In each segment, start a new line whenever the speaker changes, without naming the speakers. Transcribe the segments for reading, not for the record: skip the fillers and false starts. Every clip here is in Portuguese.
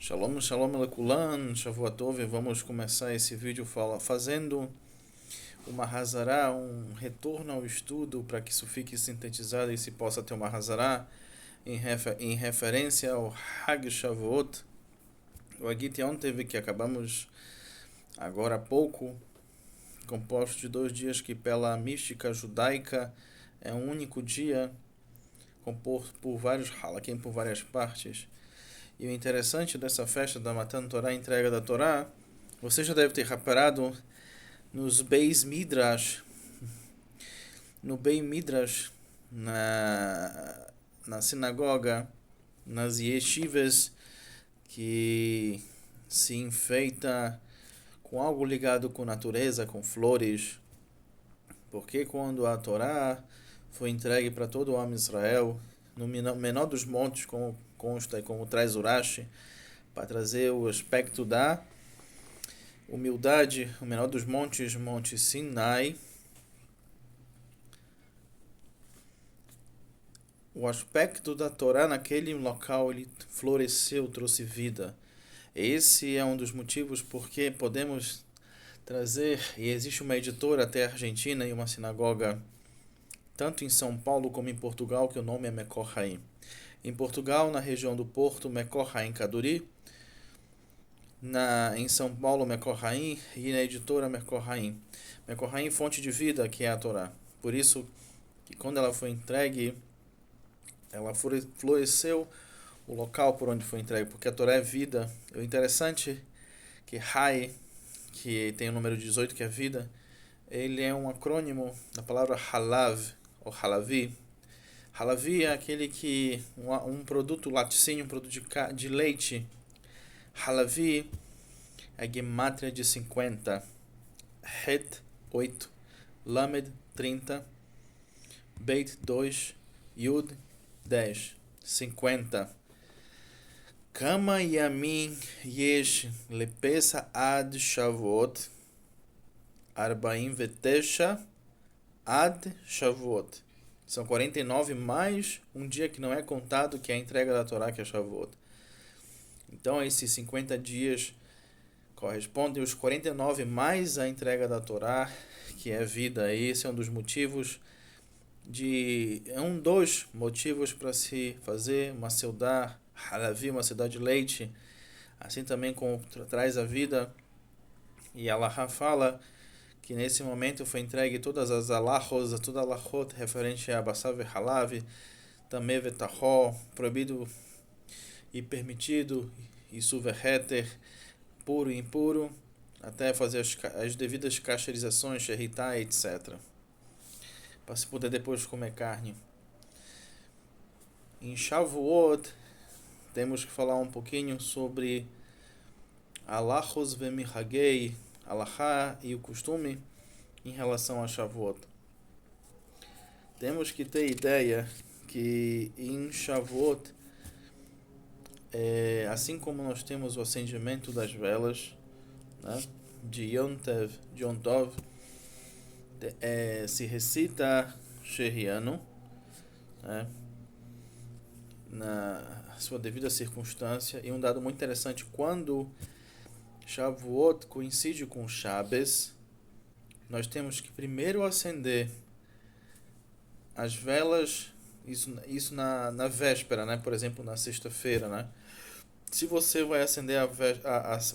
Shalom, shalom lekulan, Shavua Tov. Vamos começar esse vídeo fazendo uma Hazará, um retorno ao estudo para que isso fique sintetizado e se possa ter uma Hazará em referência ao Hag Shavuot, o Agit Yom Tov, que acabamos agora há pouco, composto de 2 dias que pela mística judaica é um único dia composto por vários halakim, por várias partes. E o interessante dessa festa da Matan Torá, a entrega da Torá, você já deve ter reparado nos Beis Midrash, no Beis Midrash, na sinagoga, nas yeshivas, que se enfeita com algo ligado com natureza, com flores, porque quando a Torá foi entregue para todo o homem Israel, no menor dos montes, como consta e como traz Urashi, para trazer o aspecto da humildade, o menor dos montes, Monte Sinai, o aspecto da Torá naquele local ele floresceu, trouxe vida. Esse é um dos motivos porque podemos trazer, e existe uma editora até argentina e uma sinagoga tanto em São Paulo como em Portugal, que o nome é Mekor Haim. Em Portugal, na região do Porto, Mekor Haim Kaduri. Em São Paulo, Mekor Haim. E na editora Mekor Haim. Mekor Haim, fonte de vida, que é a Torá. Por isso, que quando ela foi entregue, ela floresceu o local por onde foi entregue, porque a Torá é vida. O interessante é que Hai, que tem o número 18, que é vida, ele é um acrônimo da palavra Halav, ou Halavi. Halavi é aquele que um produto laticínio, um produto de leite. Halavi é a gemátria de 50. Het 8, Lamed 30, Beit 2, Yud 10. 50. Kama Yamin Yesh Lepesa Ad Shavuot Arbaim Vetesha Ad Shavuot. São 49 mais um dia que não é contado, que é a entrega da Torá, que é Shavuot. Então esses 50 dias correspondem aos 49 mais a entrega da Torá, que é vida. Esse é um dos motivos dos motivos para se fazer uma seudá halavi, uma seudá de leite, assim também como traz a vida. E Allah fala que nesse momento foi entregue todas as alahos, toda alahot referente a Basar e Halav, também Vetahó, proibido e permitido, e Suverheter, puro e impuro, até fazer as devidas casterizações, sheritar, etc. Para se poder depois comer carne. Em Shavuot, temos que falar um pouquinho sobre alahos vemihagei, alahá e o costume em relação a Shavuot. Temos que ter ideia que em Shavuot, assim como nós temos o acendimento das velas, né, de Yom Tov, se recita Sheriano, né, na sua devida circunstância. E um dado muito interessante, quando Shavuot coincide com Shabbos, nós temos que primeiro acender as velas, isso na véspera, né? Por exemplo, na sexta-feira, né? Se você vai acender a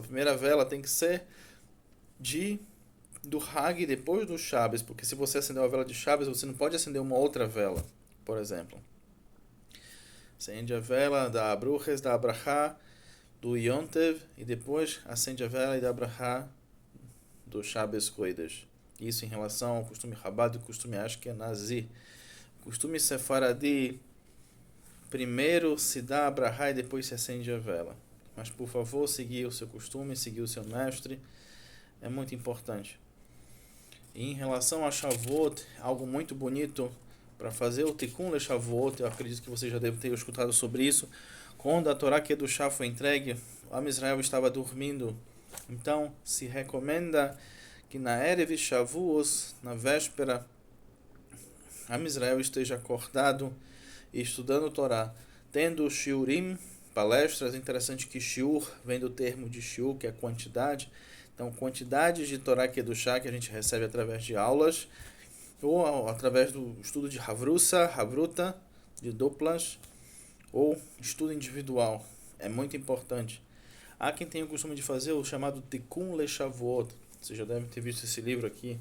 primeira vela, tem que ser do Hag depois do Shabbos, porque se você acender uma vela de Shabbos, você não pode acender uma outra vela, por exemplo. Acende a vela da Bruches, da Abrahá, do Yom Tov, e depois acende a vela e da Abrahá do Shabbos Kodesh. Isso em relação ao costume Chabad e o costume Ashkenazi. O costume Sefaradi, primeiro se dá a Abrahá e depois se acende a vela. Mas por favor, seguir o seu costume, seguir o seu mestre, é muito importante. E em relação a Shavuot, algo muito bonito para fazer o Tikkun le Shavuot, eu acredito que você já deve ter escutado sobre isso. Quando a Torá Kedushá foi entregue, o Am Israel estava dormindo. Então se recomenda que na Erev Shavuos, na véspera, Am Israel esteja acordado e estudando Torá, tendo o Shiurim, palestras. Interessante que shiur vem do termo de shiur, que é quantidade. Então, quantidades de Torá Kedushá que a gente recebe através de aulas ou através do estudo de Havruta, de duplas, ou estudo individual. É muito importante. Há quem tenha o costume de fazer o chamado Tikkun LeShavuot. Você já deve ter visto esse livro aqui.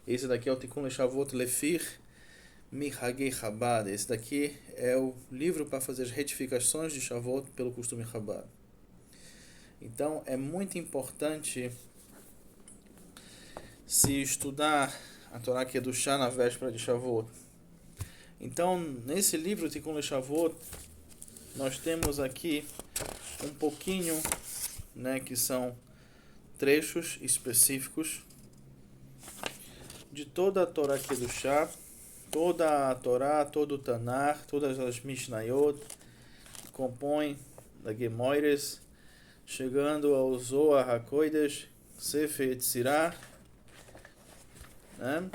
Esse daqui é o Tikkun LeShavuot Lefir Mihagei Chabad. Esse daqui é o livro para fazer as retificações de Shavuot pelo costume Chabad. Então, é muito importante se estudar a Torá Kedushá na véspera de Shavuot. Então, nesse livro Tikkun LeShavuot, nós temos aqui um pouquinho, né, que são trechos específicos de toda a Torá Kedushá, toda a Torá, todo o Tanar, todas as Mishnayot, que compõem da Gemoires, chegando ao Zohar HaKodesh, Sefer Yetzirah, né?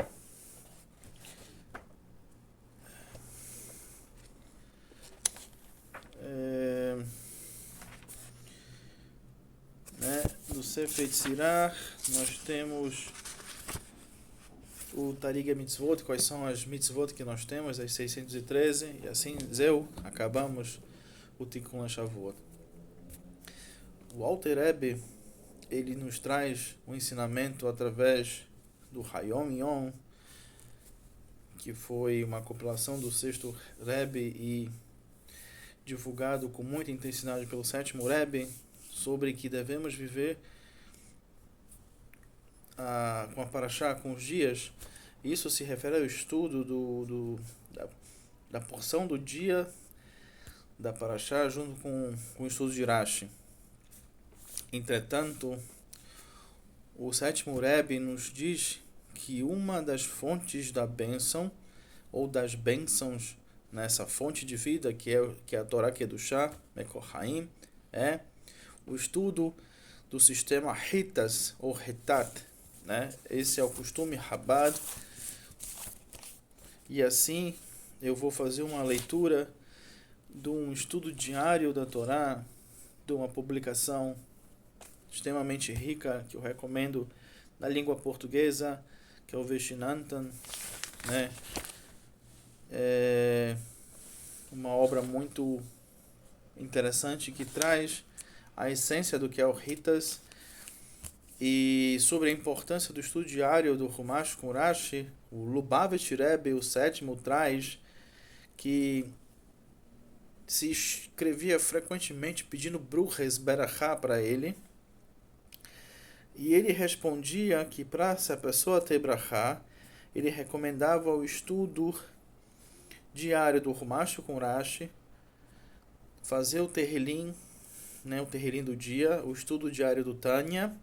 Do Sefer Yetzirah, nós temos o Tariga Mitzvot, quais são as Mitzvot que nós temos, as 613, e assim, acabamos o Tikkun LeShavuot. O Alter Rebbe, ele nos traz um ensinamento através do Hayom Yom, que foi uma compilação do sexto Rebbe e divulgado com muita intensidade pelo sétimo Rebbe, sobre que devemos viver com a Parashá, com os dias. Isso se refere ao estudo da porção do dia da Parashá junto com o estudo de Rashi. Entretanto, o sétimo Rebbe nos diz que uma das fontes da bênção, ou das bênçãos nessa fonte de vida, que é a Torá Kedushá, Mekor Haim, é o estudo do sistema Hitas, ou Hetat, né? Esse é o costume Chabad. E assim, eu vou fazer uma leitura de um estudo diário da Torá, de uma publicação extremamente rica, que eu recomendo, na língua portuguesa, que é o Veshinantan, né? É uma obra muito interessante que traz a essência do que é o Hitas e sobre a importância do estudo diário do Humash com Rashi. O Lubavitch Rebbe, o sétimo, traz que se escrevia frequentemente pedindo Bruches Berachá para ele, e ele respondia que para se a pessoa ter Brachá, ele recomendava o estudo diário do Humash com Rashi, fazer o Terrilim, né, o Terrilim do dia, o estudo diário do Tânia,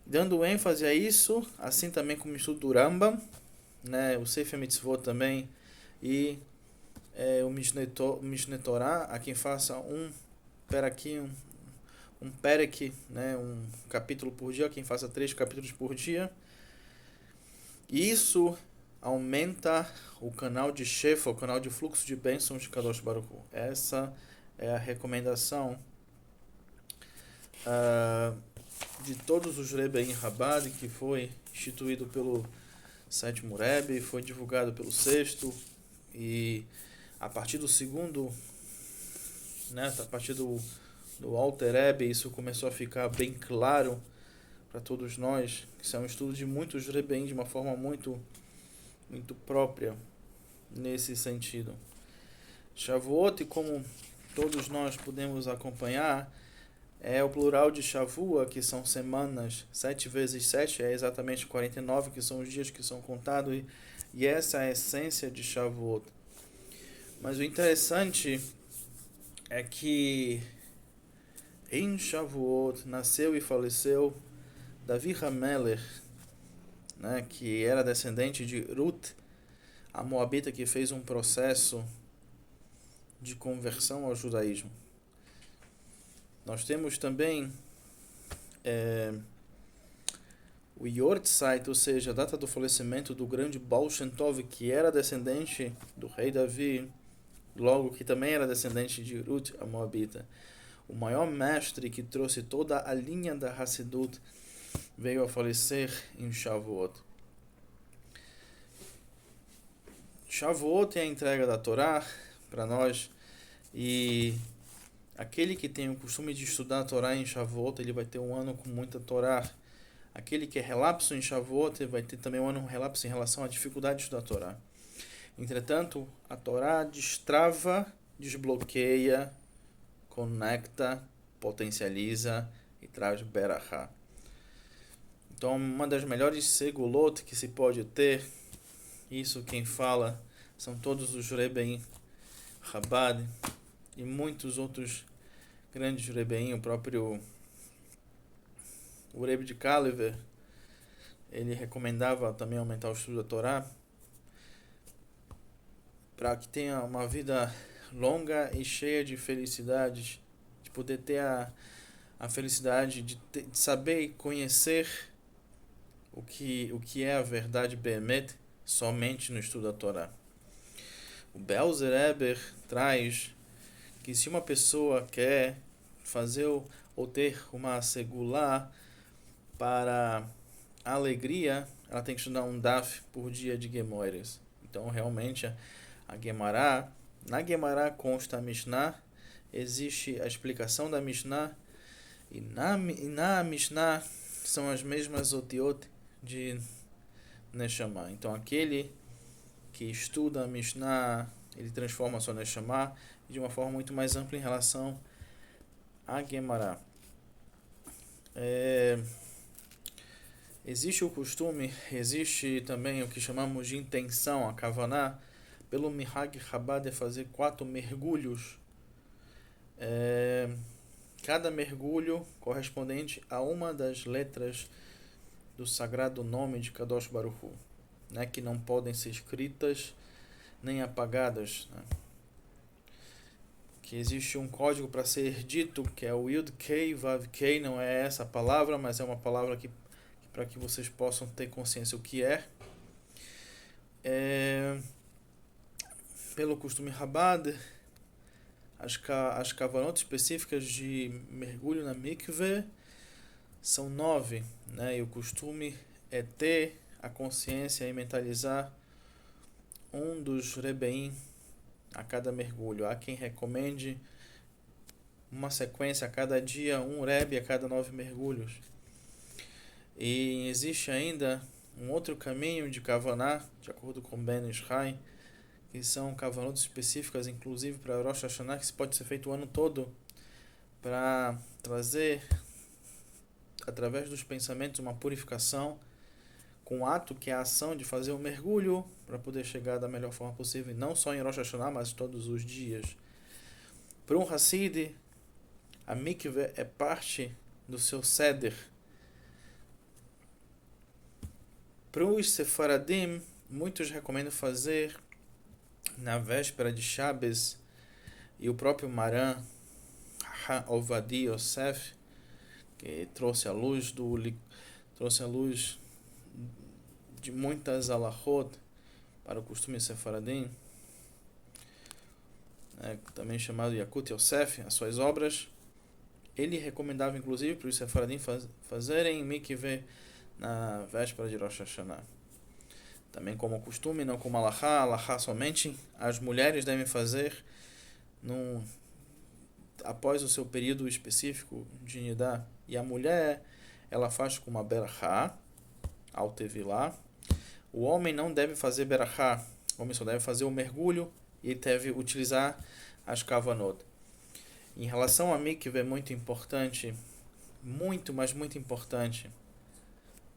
dando ênfase a isso, assim também como o estudo do Rambam, né, o Sefer Mitzvot também, e o Mishneh Torah, a quem faça um perek, né, um capítulo por dia, quem faça 3 capítulos por dia. E isso aumenta o canal de Shefa, o canal de fluxo de bênçãos de Kadosh Baruch Hu. Essa é a recomendação de todos os Rebbe em Chabad, que foi instituído pelo sétimo Rebbe, foi divulgado pelo sexto, e a partir do segundo, né, a partir do Alter Rebbe, isso começou a ficar bem claro para todos nós, que isso é um estudo de muitos Rebbeim de uma forma muito, muito própria nesse sentido. Shavuot, como todos nós podemos acompanhar, é o plural de Shavua, que são semanas. 7 vezes 7 é exatamente 49, que são os dias que são contados, e essa é a essência de Shavuot. Mas o interessante é que em Shavuot nasceu e faleceu Davi Hamelech, né, que era descendente de Ruth, a moabita, que fez um processo de conversão ao judaísmo. Nós temos também o Yortzeit, ou seja, a data do falecimento do grande Baal Shem Tov, que era descendente do rei Davi, logo que também era descendente de Ruth, a Moabita. O maior mestre que trouxe toda a linha da Hassidut veio a falecer em Shavuot. Shavuot é a entrega da Torá para nós, e aquele que tem o costume de estudar a Torá em Shavuot, ele vai ter um ano com muita Torá. Aquele que é relapso em Shavuot, vai ter também um ano relapso em relação à dificuldade de estudar a Torá. Entretanto, a Torá destrava, desbloqueia, conecta, potencializa e traz berachá. Então, uma das melhores segulot que se pode ter, isso quem fala são todos os Rebbeim Chabad e muitos outros grandes Rebbeim, o próprio Rebbe de Kalever, ele recomendava também aumentar o estudo da Torá para que tenha uma vida longa e cheia de felicidades, de poder ter a felicidade de saber e conhecer o que é a verdade Behemet somente no estudo da Torá. O Belzer Eber traz que se uma pessoa quer fazer ou ter uma segulá para a alegria, ela tem que estudar um daf por dia de Gemores. Então, realmente, a Gemará, na Gemará consta a Mishnah, existe a explicação da Mishnah, e na Mishnah são as mesmas otiot de Neshama. Então, aquele que estuda a Mishnah, ele transforma a sua Neshama de uma forma muito mais ampla em relação a Gemará. Existe o costume, existe também o que chamamos de intenção, a Kavaná, pelo Mihag Chabad de fazer 4 mergulhos. Cada mergulho correspondente a uma das letras do sagrado nome de Kadosh Baruch Hu, né, que não podem ser escritas nem apagadas, né? Que existe um código para ser dito, que é o Yud Kei Vav Kei, não é essa a palavra, mas é uma palavra que para que vocês possam ter consciência o que é. Pelo costume Chabad, as kavanot específicas de mergulho na mikveh são 9, né? E o costume é ter a consciência e mentalizar um dos Rebbeim a cada mergulho. Há quem recomende uma sequência a cada dia, um Rebbe a cada 9 mergulhos. E existe ainda um outro caminho de Kavaná, de acordo com Ben Ishai, que são Kavanot específicas, inclusive para Rosh Hashanah, que pode ser feito o ano todo, para trazer, através dos pensamentos, uma purificação, com o ato que é a ação de fazer um mergulho, para poder chegar da melhor forma possível, não só em Rosh Hashanah, mas todos os dias. Para um Hassid, a mikveh é parte do seu seder. Para os Sefaradim, muitos recomendam fazer na véspera de Shabbos, e o próprio Maran Ovadi Yosef, que trouxe a luz de muitas alahot para o costume Sefaradim, também chamado Yakut Yosef, as suas obras. Ele recomendava inclusive para os Sefaradim fazerem mikveh na véspera de Rosh Hashanah. Também como costume, não como alahá somente as mulheres devem fazer após o seu período específico de Nidá. E a mulher, ela faz com uma berachá, ao tevilá. O homem não deve fazer berachá, o homem só deve fazer o mergulho e deve utilizar as kavanot. Em relação a mikveh, é muito importante, mas muito importante.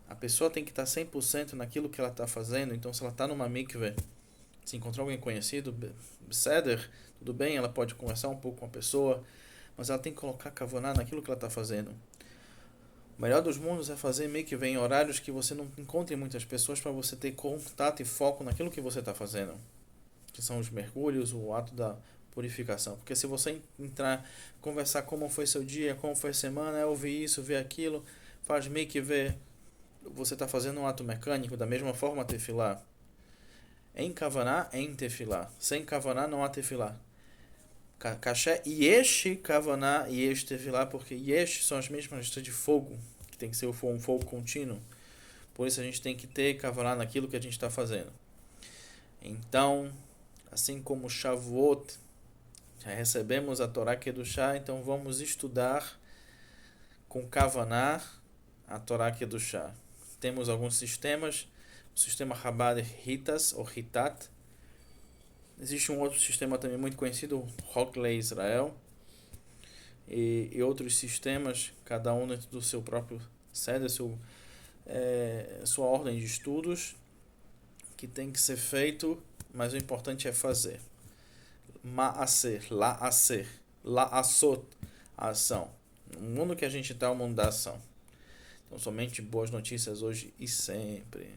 A pessoa tem que estar 100% naquilo que ela está fazendo. Então, se ela está numa mikveh, se encontrar alguém conhecido, Seder, tudo bem, ela pode conversar um pouco com a pessoa, mas ela tem que colocar kavaná naquilo que ela está fazendo. O melhor dos mundos é fazer mikveh em horários que você não encontre muitas pessoas, para você ter contato e foco naquilo que você está fazendo, que são os mergulhos, o ato da purificação. Porque se você entrar, conversar como foi seu dia, como foi a semana, ouvir isso, ver aquilo, faz mikveh, você está fazendo um ato mecânico. Da mesma forma, tefilá. Em kavaná, em tefilá. Sem kavaná, não há tefilá. Caché, Yesh, Kavaná, Yesh teve lá, porque Yesh são as mesmas listas de fogo, que tem que ser um fogo contínuo. Por isso a gente tem que ter Kavaná naquilo que a gente está fazendo. Então, assim como Shavuot, já recebemos a Torá Kedushá, então vamos estudar com Kavaná a Torá Kedushá. Temos alguns sistemas, o sistema Chabad Hitas ou Hitat. Existe um outro sistema também muito conhecido, o Hockley Israel, e outros sistemas, cada um dentro do seu próprio sede, sua ordem de estudos, que tem que ser feito, mas o importante é fazer. Ma'aser, la'aser, la'asot, a ação. No mundo que a gente está, é o mundo da ação. Então, somente boas notícias hoje e sempre.